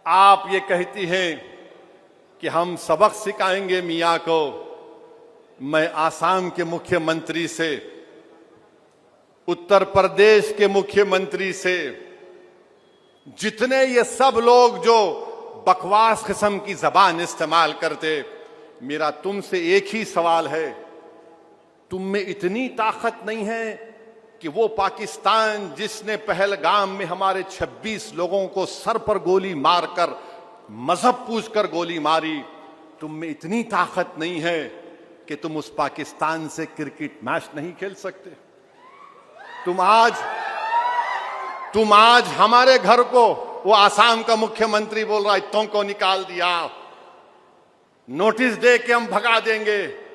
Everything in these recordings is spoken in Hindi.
आप ये कहती हैं कि हम सबक सिखाएंगे मियाँ को। मैं आसाम के मुख्यमंत्री से, उत्तर प्रदेश के मुख्यमंत्री से, जितने ये सब लोग जो बकवास किस्म की जबान इस्तेमाल करते, मेरा तुमसे एक ही सवाल है, तुम में इतनी ताकत नहीं है कि वो पाकिस्तान जिसने पहलगाम में हमारे 26 लोगों को सर पर गोली मारकर मजहब पूछकर गोली मारी, तुम में इतनी ताकत नहीं है कि तुम उस पाकिस्तान से क्रिकेट मैच नहीं खेल सकते? तुम आज हमारे घर को, वो आसाम का मुख्यमंत्री बोल रहा है, इतों को निकाल दिया, नोटिस दे के हम भगा देंगे।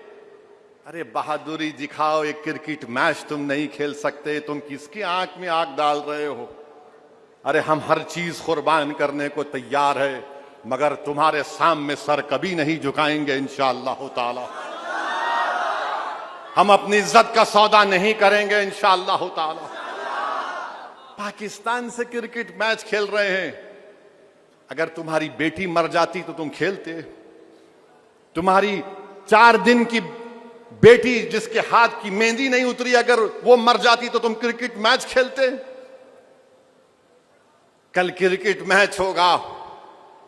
अरे बहादुरी दिखाओ, एक क्रिकेट मैच तुम नहीं खेल सकते, तुम किसकी आंख में आंख डाल रहे हो? अरे हम हर चीज कुर्बान करने को तैयार है, मगर तुम्हारे सामने सर कभी नहीं झुकाएंगे इंशाअल्लाह ताला। हम अपनी इज्जत का सौदा नहीं करेंगे इंशाअल्लाह ताला। पाकिस्तान से क्रिकेट मैच खेल रहे हैं, अगर तुम्हारी बेटी मर जाती तो तुम खेलते? तुम्हारी 4 दिन की बेटी जिसके हाथ की मेहंदी नहीं उतरी, अगर वो मर जाती तो तुम क्रिकेट मैच खेलते? कल क्रिकेट मैच होगा,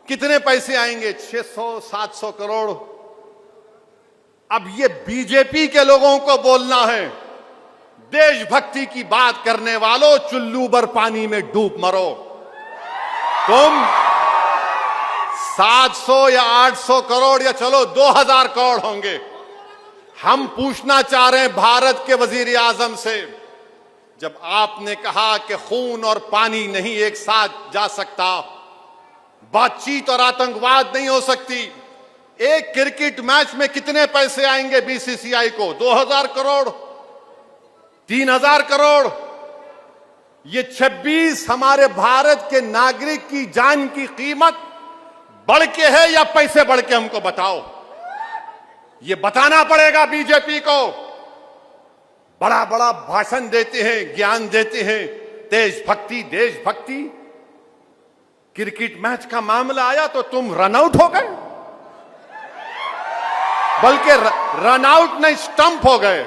कितने पैसे आएंगे? 600-700 करोड़। अब ये बीजेपी के लोगों को बोलना है, देशभक्ति की बात करने वालों, चुल्लू भर पानी में डूब मरो। तुम 700 या 800 करोड़ या चलो 2000 करोड़ होंगे। हम पूछना चाह रहे हैं भारत के वजीर आजम से, जब आपने कहा कि खून और पानी नहीं एक साथ जा सकता, बातचीत और आतंकवाद नहीं हो सकती, एक क्रिकेट मैच में कितने पैसे आएंगे बीसीसीआई को? 2000 करोड़, 3000 करोड़। ये 26 हमारे भारत के नागरिक की जान की कीमत बढ़ के है या पैसे बढ़ के? हमको बताओ, ये बताना पड़ेगा बीजेपी को। बड़ा बड़ा भाषण देते हैं, ज्ञान देते हैं, देशभक्ति देशभक्ति। क्रिकेट मैच का मामला आया तो तुम रन आउट हो गए, बल्कि रन आउट नहीं, स्टंप हो गए।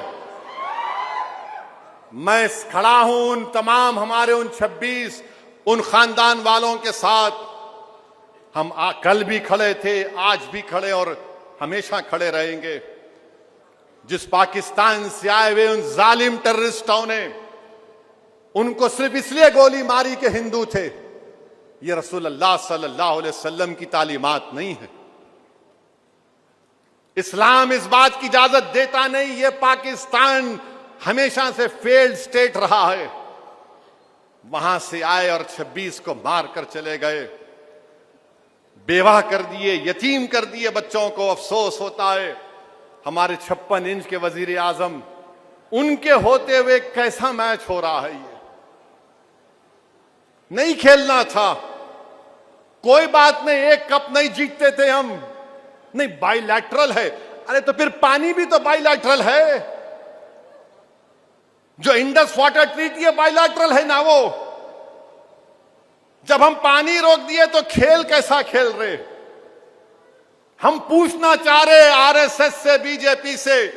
मैं खड़ा हूं उन तमाम हमारे उन 26 उन खानदान वालों के साथ। हम कल भी खड़े थे, आज भी खड़े और हमेशा खड़े रहेंगे। जिस पाकिस्तान से आए हुए उन जालिम टेररिस्टों ने, उनको सिर्फ इसलिए गोली मारी कि हिंदू थे। ये रसूलुल्लाह सल्लल्लाहु अलैहि वसल्लम की तालीमात नहीं है। इस्लाम इस बात की इजाजत देता नहीं। ये पाकिस्तान हमेशा से फेल्ड स्टेट रहा है। वहां से आए और 26 को मार कर चले गए, बेवाह कर दिए, यतीम कर दिए बच्चों को। अफसोस होता है हमारे 56 इंच के वजीर आजम, उनके होते हुए कैसा मैच हो रहा है। ये नहीं खेलना था, कोई बात नहीं, एक कप नहीं जीतते थे हम, नहीं बाइलैटरल है। अरे तो फिर पानी भी तो बाइलैटरल है, जो इंडस वाटर ट्रीटी है बाइलैटरल है ना वो। जब हम पानी रोक दिए तो खेल कैसा खेल रहे? हम पूछना चाह रहे आरएसएस से, बीजेपी से,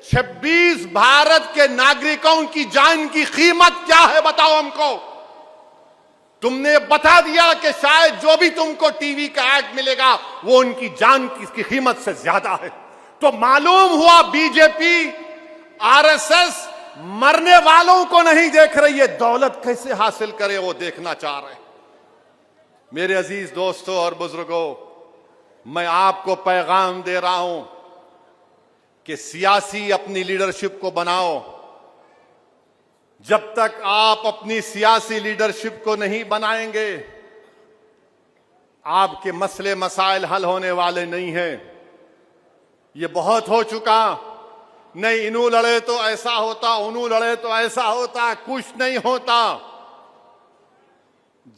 26 भारत के नागरिकों की जान की कीमत क्या है? बताओ हमको। तुमने बता दिया कि शायद जो भी तुमको टीवी का ऐड मिलेगा वो उनकी जान की कीमत से ज्यादा है। तो मालूम हुआ बीजेपी, आरएसएस मरने वालों को नहीं देख रही है, दौलत कैसे हासिल करे वो देखना चाह रहे हैं। मेरे अजीज दोस्तों और बुजुर्गों, मैं आपको पैगाम दे रहा हूं कि सियासी अपनी लीडरशिप को बनाओ। जब तक आप अपनी सियासी लीडरशिप को नहीं बनाएंगे, आपके मसले मसाइल हल होने वाले नहीं हैं। ये बहुत हो चुका। नहीं इनू लड़े तो ऐसा होता, उनू लड़े तो ऐसा होता, कुछ नहीं होता।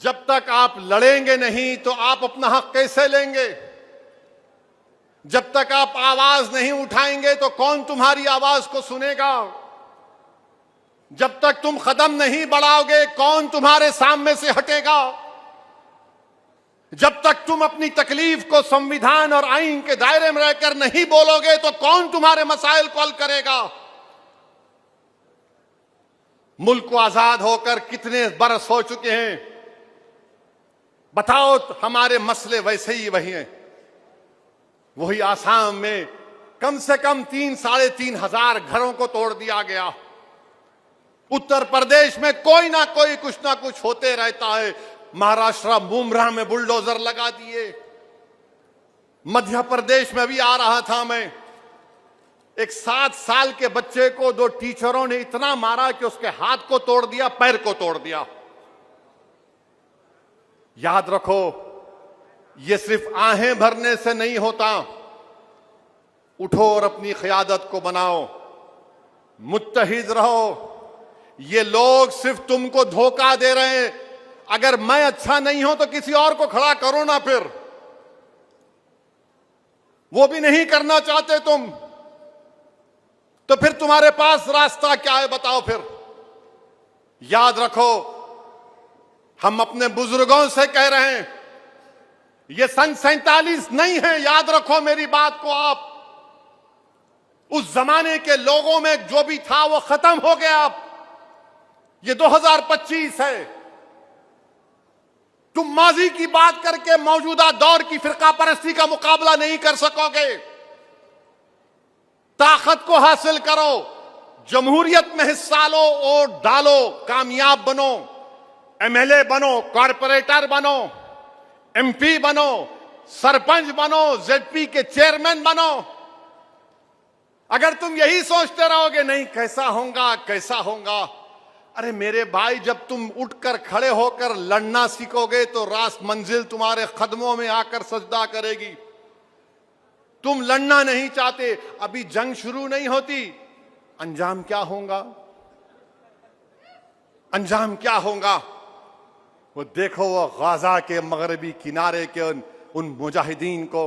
जब तक आप लड़ेंगे नहीं तो आप अपना हक कैसे लेंगे? जब तक आप आवाज नहीं उठाएंगे तो कौन तुम्हारी आवाज को सुनेगा? जब तक तुम कदम नहीं बढ़ाओगे कौन तुम्हारे सामने से हटेगा? जब तक तुम अपनी तकलीफ को संविधान और आईन के दायरे में रहकर नहीं बोलोगे तो कौन तुम्हारे मसाइल को हल करेगा? मुल्क को आजाद होकर कितने बरस हो चुके हैं, बताओ हमारे मसले वैसे ही वही हैं। वही आसाम में कम से कम 3-3.5 हजार घरों को तोड़ दिया गया। उत्तर प्रदेश में कोई ना कुछ होते रहता है। महाराष्ट्र बुमराह में बुलडोजर लगा दिए। मध्य प्रदेश में भी आ रहा था मैं, एक 7 साल के बच्चे को 2 टीचरों ने इतना मारा कि उसके हाथ को तोड़ दिया, पैर को तोड़ दिया। याद रखो, ये सिर्फ आहें भरने से नहीं होता। उठो और अपनी क़यादत को बनाओ, मुत्तहिद रहो। ये लोग सिर्फ तुमको धोखा दे रहे हैं। अगर मैं अच्छा नहीं हूं तो किसी और को खड़ा करो ना, फिर वो भी नहीं करना चाहते तुम, तो फिर तुम्हारे पास रास्ता क्या है बताओ फिर? याद रखो, हम अपने बुजुर्गों से कह रहे हैं, ये सन 47 नहीं है। याद रखो मेरी बात को आप। उस जमाने के लोगों में जो भी था वो खत्म हो गया। अब ये 2025 है। तुम माजी की बात करके मौजूदा दौर की फिरका परस्ती का मुकाबला नहीं कर सकोगे। ताकत को हासिल करो, जमहूरियत में हिस्सा लो, वोट डालो, कामयाब बनो, एमएलए बनो, कॉरपोरेटर बनो, एमपी बनो, सरपंच बनो, जेडपी के चेयरमैन बनो। अगर तुम यही सोचते रहोगे नहीं कैसा होगा, अरे मेरे भाई, जब तुम उठकर खड़े होकर लड़ना सीखोगे तो रास मंजिल तुम्हारे कदमों में आकर सजदा करेगी। तुम लड़ना नहीं चाहते, अभी जंग शुरू नहीं होती, अंजाम क्या होगा? वो देखो, वो गाजा के मगरबी किनारे के उन मुजाहिदीन को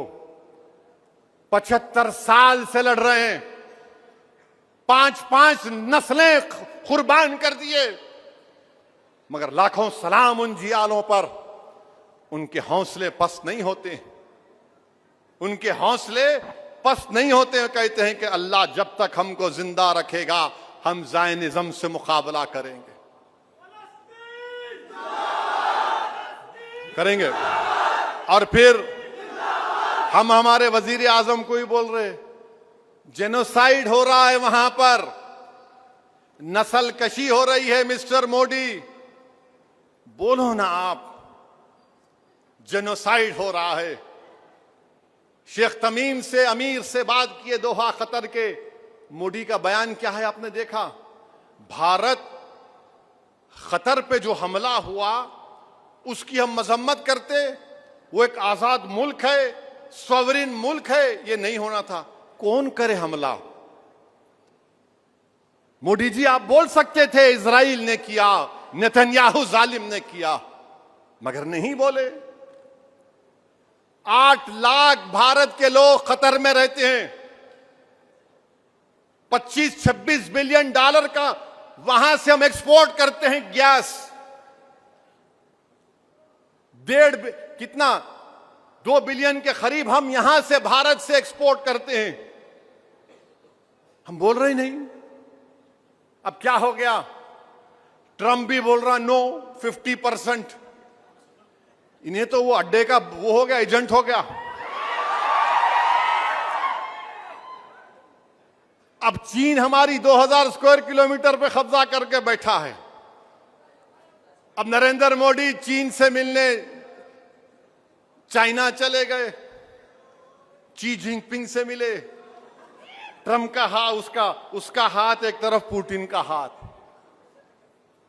75 साल से लड़ रहे हैं, 5-5 नस्लें कुर्बान कर दिए, मगर लाखों सलाम उन जियालों पर। उनके हौसले पस्त नहीं होते, कहते हैं कि अल्लाह जब तक हमको जिंदा रखेगा हम ज़ायनिज़्म से मुकाबला करेंगे। और फिर हम हमारे वजीर आजम को ही बोल रहे, जेनोसाइड हो रहा है वहां पर, नस्ल कशी हो रही है। मिस्टर मोदी, बोलो ना आप, जेनोसाइड हो रहा है। शेख तमीम से, अमीर से बात किए दोहा कतर के, मोदी का बयान क्या है आपने देखा? भारत कतर पे जो हमला हुआ उसकी हम मजम्मत करते, वो एक आजाद मुल्क है, सॉवरिन मुल्क है, ये नहीं होना था। कौन करे हमला? मोदी जी आप बोल सकते थे इजराइल ने किया, नेतन्याहू जालिम ने किया, मगर नहीं बोले। 8 लाख भारत के लोग कतर में रहते हैं। 25-26 बिलियन डॉलर का वहां से हम एक्सपोर्ट करते हैं गैस। 2 बिलियन के करीब हम यहां से भारत से एक्सपोर्ट करते हैं। हम बोल रहे नहीं। अब क्या हो गया? ट्रम्प भी बोल रहा नो 50%। इन्हें तो वो अड्डे का वो हो गया, एजेंट हो गया। अब चीन हमारी 2000 स्क्वायर किलोमीटर पे कब्जा करके बैठा है। अब नरेंद्र मोदी चीन से मिलने चाइना चले गए, शी जिनपिंग से मिले। ट्रम्प का हाथ, उसका हाथ एक तरफ, पुतिन का हाथ।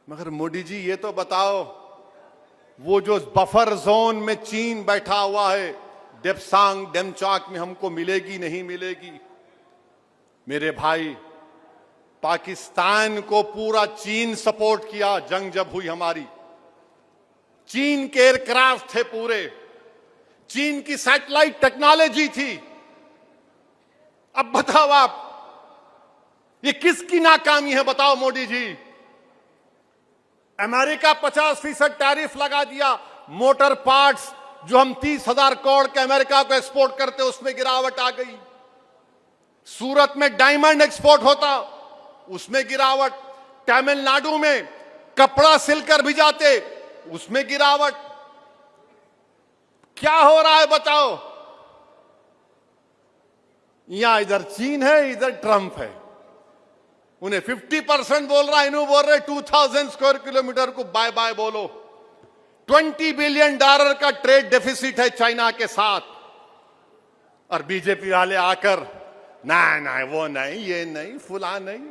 मगर मोदी जी ये तो बताओ, वो जो बफर जोन में चीन बैठा हुआ है, डेप्सांग डेमचाक में, हमको मिलेगी नहीं मिलेगी? मेरे भाई, पाकिस्तान को पूरा चीन सपोर्ट किया। जंग जब हुई हमारी, चीन के एयरक्राफ्ट थे पूरे, चीन की सैटेलाइट टेक्नोलॉजी थी। अब बताओ आप, ये किसकी नाकामी है बताओ मोदी जी? अमेरिका 50% टैरिफ लगा दिया मोटर पार्ट्स जो हम 30,000 करोड़ के अमेरिका को एक्सपोर्ट करते उसमें गिरावट आ गई। सूरत में डायमंड एक्सपोर्ट होता, उसमें गिरावट। तमिलनाडु में कपड़ा सिलकर भिजाते, उसमें गिरावट। क्या हो रहा है बताओ? यहां इधर चीन है, इधर ट्रंप है। उन्हें 50% बोल रहा है, इन्हों बोल रहे 2000 स्क्वायर किलोमीटर को बाय बाय बोलो। $20 बिलियन का ट्रेड डेफिसिट है चाइना के साथ। और बीजेपी वाले आकर ना ना वो नहीं, ये नहीं, फुला नहीं।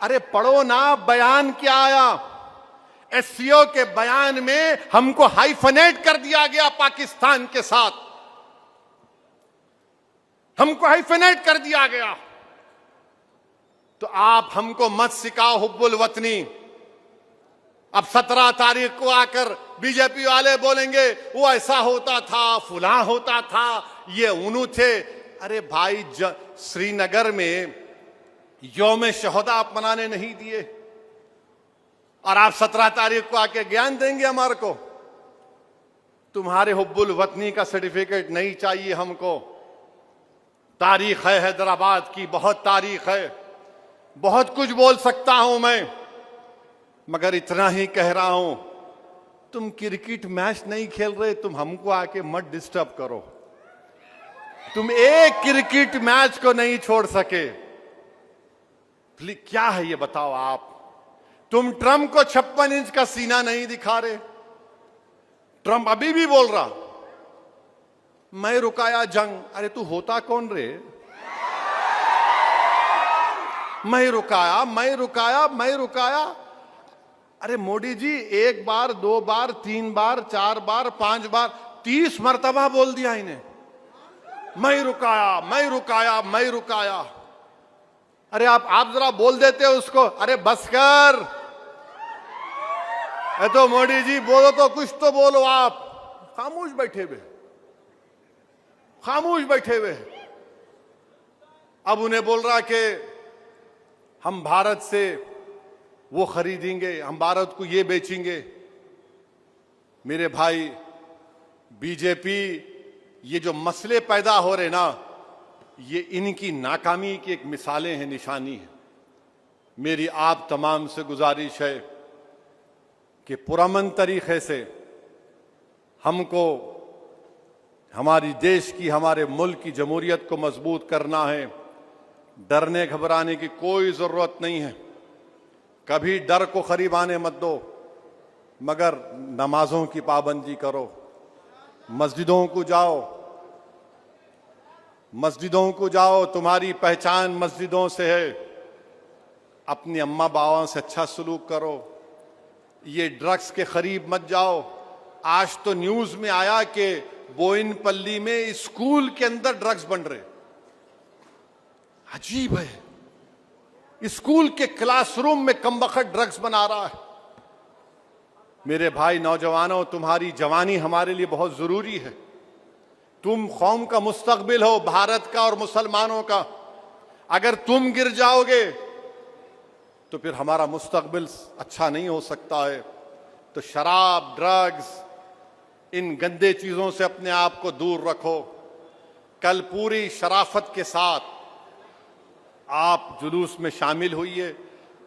अरे पढ़ो ना, बयान क्या आया? एससीओ के बयान में हमको हाइफनेट कर दिया गया पाकिस्तान के साथ, हमको हाइफनेट कर दिया गया। तो आप हमको मत सिखाओ हुब्बुल वतनी। अब 17 तारीख को आकर बीजेपी वाले बोलेंगे वो ऐसा होता था, फुला होता था, ये उन्हों थे। अरे भाई, श्रीनगर में यौम शहदा आप मनाने नहीं दिए और आप 17 तारीख को आके ज्ञान देंगे हमारे को? तुम्हारे हुब्बुल वतनी का सर्टिफिकेट नहीं चाहिए हमको। तारीख है हैदराबाद की, बहुत तारीख है, बहुत कुछ बोल सकता हूं मैं, मगर इतना ही कह रहा हूं, तुम क्रिकेट मैच नहीं खेल रहे, तुम हमको आके मत डिस्टर्ब करो। तुम एक क्रिकेट मैच को नहीं छोड़ सके। क्या है ये बताओ आप? तुम ट्रंप को 56 इंच का सीना नहीं दिखा रहे। ट्रंप अभी भी बोल रहा मैं रुकाया जंग। अरे तू होता कौन रे? मैं रुकाया, मैं रुकाया, मैं रुकाया। अरे मोदी जी, 1 बार, 2 बार, 3 बार, 4 बार, 5 बार, 30 मर्तबा बोल दिया इन्हें, मैं रुकाया, मैं रुकाया, मैं रुकाया। अरे आप जरा बोल देते उसको, अरे बस कर। तो मोदी जी बोलो तो कुछ तो बोलो। आप खामोश बैठे हुए, खामोश बैठे हुए। अब उन्हें बोल रहा कि हम भारत से वो खरीदेंगे, हम भारत को ये बेचेंगे। मेरे भाई, बीजेपी ये जो मसले पैदा हो रहे ना, ये इनकी नाकामी की एक मिसालें हैं, निशानी है। मेरी आप तमाम से गुजारिश है कि पुरअमन तरीके से हमको हमारी देश की, हमारे मुल्क की जमहूरियत को मजबूत करना है। डरने घबराने की कोई ज़रूरत नहीं है। कभी डर को करीब आने मत दो, मगर नमाजों की पाबंदी करो। मस्जिदों को जाओ, मस्जिदों को जाओ। तुम्हारी पहचान मस्जिदों से है। अपनी अम्मा बाबा से अच्छा सलूक करो। ये ड्रग्स के करीब मत जाओ। आज तो न्यूज़ में आया कि बोयनपल्ली में स्कूल के अंदर ड्रग्स बन रहे। अजीब है, स्कूल के क्लासरूम में कमबख्त ड्रग्स बना रहा है। मेरे भाई नौजवानों, तुम्हारी जवानी हमारे लिए बहुत जरूरी है। तुम कौम का मुस्तकबिल हो, भारत का और मुसलमानों का। अगर तुम गिर जाओगे तो फिर हमारा मुस्तकबिल अच्छा नहीं हो सकता है। तो शराब, ड्रग्स, इन गंदे चीजों से अपने आप को दूर रखो। कल पूरी शराफत के साथ आप जुलूस में शामिल हुइए।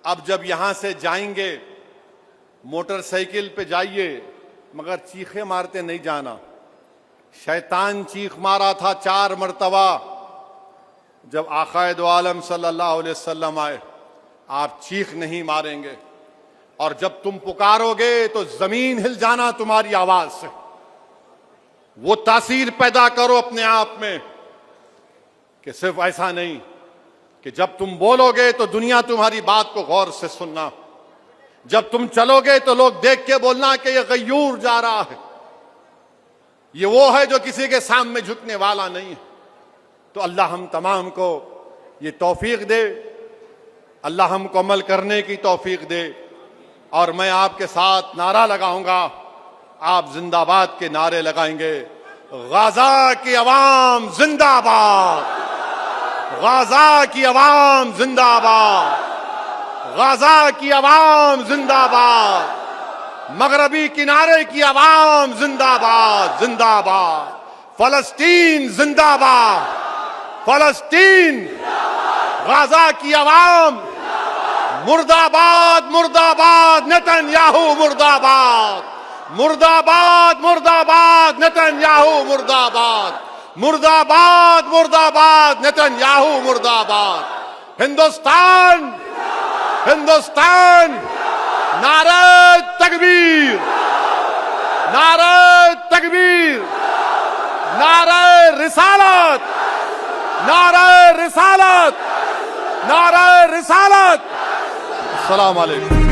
अब जब यहां से जाएंगे, मोटरसाइकिल पे जाइए, मगर चीखे मारते नहीं जाना। शैतान चीख मारा था 4 मरतबा जब आकाए दो आलम सल्लल्लाहु अलैहि वसल्लम आए। आप चीख नहीं मारेंगे, और जब तुम पुकारोगे तो जमीन हिल जाना तुम्हारी आवाज से। वो तासीर पैदा करो अपने आप में कि सिर्फ ऐसा नहीं कि जब तुम बोलोगे तो दुनिया तुम्हारी बात को गौर से सुनना। जब तुम चलोगे तो लोग देख के बोलना कि ये गयूर जा रहा है, ये वो है जो किसी के सामने झुकने वाला नहीं है। तो अल्लाह हम तमाम को ये तौफीक दे, अल्लाह हमको अमल करने की तौफीक दे। और मैं आपके साथ नारा लगाऊंगा, आप जिंदाबाद के नारे लगाएंगे। गाजा की अवाम जिंदाबाद, गाजा की अवाम जिंदाबाद, गाजा की अवाम जिंदाबाद, मगरबी किनारे की आवाम जिंदाबाद जिंदाबाद, फलस्तीन जिंदाबाद, फलस्तीन, गाजा की आवाम मुर्दाबाद मुर्दाबाद, नेतन्याहू मुर्दाबाद, मुर्दाबाद मुर्दाबाद, नेतन्याहू मुर्दाबाद, मुर्दाबाद मुर्दाबाद, नेतन्याहू मुर्दाबाद। हिंदुस्तान हिंदुस्तान, नारे तकबीर, नारे तकबीर, नारे रिसालत, नारे रिसालत, नारे रिसालत। अस्सलाम वालेकुम।